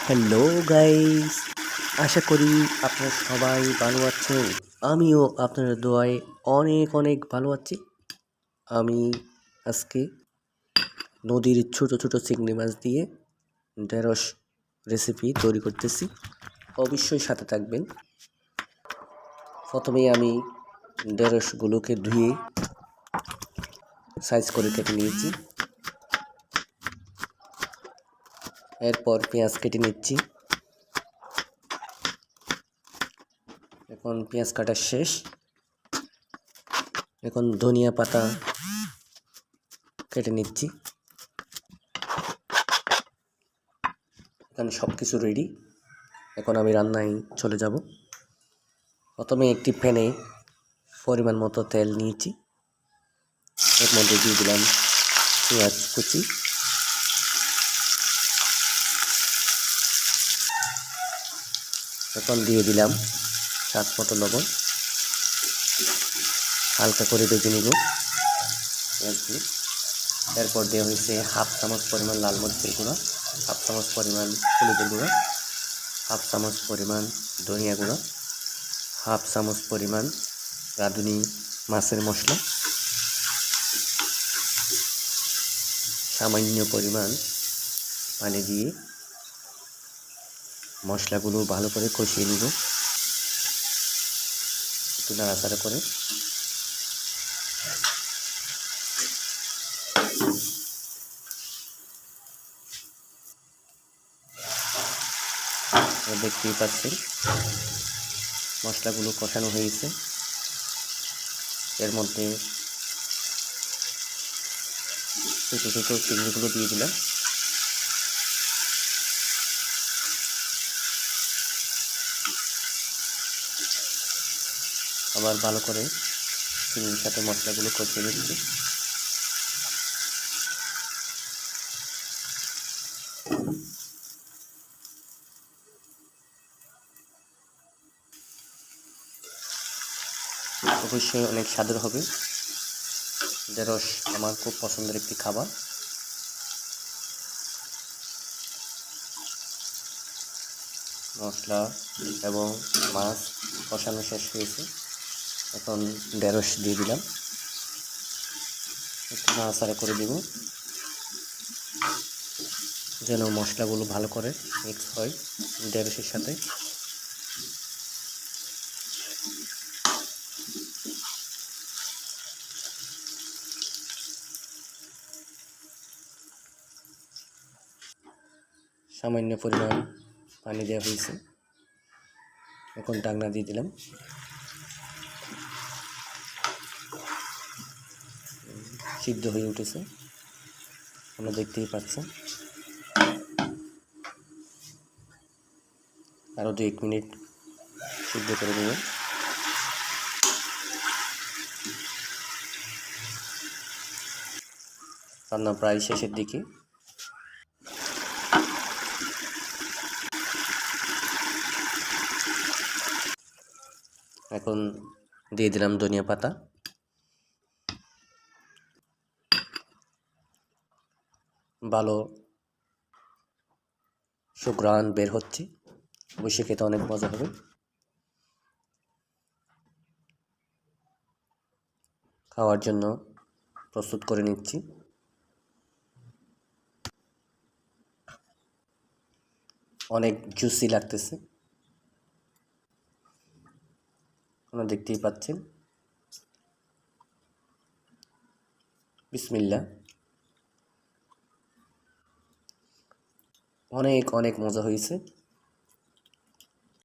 Hello guys, আশা করি আপনারা সবাই ভালো আছেন। আমিও আপনাদের দোয়ায় অনেক অনেক ভালো আছি। আমি আজকে নদীর ছোট ছোট চিংড়ি মাছ দিয়ে ঢেঁড়স রেসিপি তৈরি করতেছি। অবশ্যই সাথে থাকবেন। প্রথমেই আমি ঢেঁড়সগুলোকে ধুয়ে সাইজ করে কেটে নিয়েছি। এরপর পেঁয়াজ কেটে নিচ্ছি। এখন পেঁয়াজ কাটা শেষ। এখন ধনিয়া পাতা কেটে নিচ্ছি। এখানে সব কিছু রেডি। এখন আমি রান্নায় চলে যাব। প্রথমে একটি প্যানে পরিমাণ মতো তেল নিয়েছি। এর মধ্যে দিয়ে দিলাম পেঁয়াজ কুচি, এখন দিয়ে দিলাম স্বাদ মতো লবণ। হালকা করে ভেজে নিব পেঁয়াজগুলো। এরপর দেওয়া হয়েছে হাফ চামচ পরিমাণ লাল মরিচের গুঁড়া, হাফ চামচ পরিমাণ হলুদের গুঁড়া, হাফ চামচ পরিমাণ ধনিয়া গুঁড়া, হাফ চামচ পরিমাণ রাঁধুনি মাছের মশলা, সামান্য পরিমাণ পানি দিয়ে মশলাগুলো ভালো করে কষিয়ে নিব। একটু নাড়াচাড়া করে দেখতেই পাচ্ছেন মশলাগুলো কষানো হয়েছে। এর মধ্যে ছোটো ছোটো চিংড়িগুলো দিয়ে দিলাম। আবার ভালো করে চিংড়ির সাথে মশলাগুলো কষিয়ে নিচ্ছি। অবশ্যই অনেক স্বাদের হবে। ঢেঁড়স আমার খুব পছন্দের একটি খাবার। মশলা এবং মাছ কষানো শেষ হয়েছে। এখন ঢেঁড়স দিয়ে দিলাম। একটু নাড়াচাড়া করে দিব যেন মশলাগুলো ভালো করে মিক্স হয় ঢেঁড়সের সাথে। সামান্য পরিমাণ পানি দেওয়া হয়েছে। এখন ঢাকনা দিয়ে দিলাম। সিদ্ধ হয়ে উঠেছে, আপনারা দেখতেই পাচ্ছেন। আরও 2-1 মিনিট সিদ্ধ করে নেব। রান্না প্রায় শেষের দিকে। এখন দিয়ে দিলাম ধনিয়া পাতা। ভালো সুঘ্রাণ বের হচ্ছে, অবশ্যই খেতে অনেক মজা হবে। খাওয়ার জন্য প্রস্তুত করে নিচ্ছি। অনেক জুসি লাগতেছে, আপনারা দেখতেই পাচ্ছেন। বিসমিল্লাহ। অনেক অনেক মজা হয়েছে।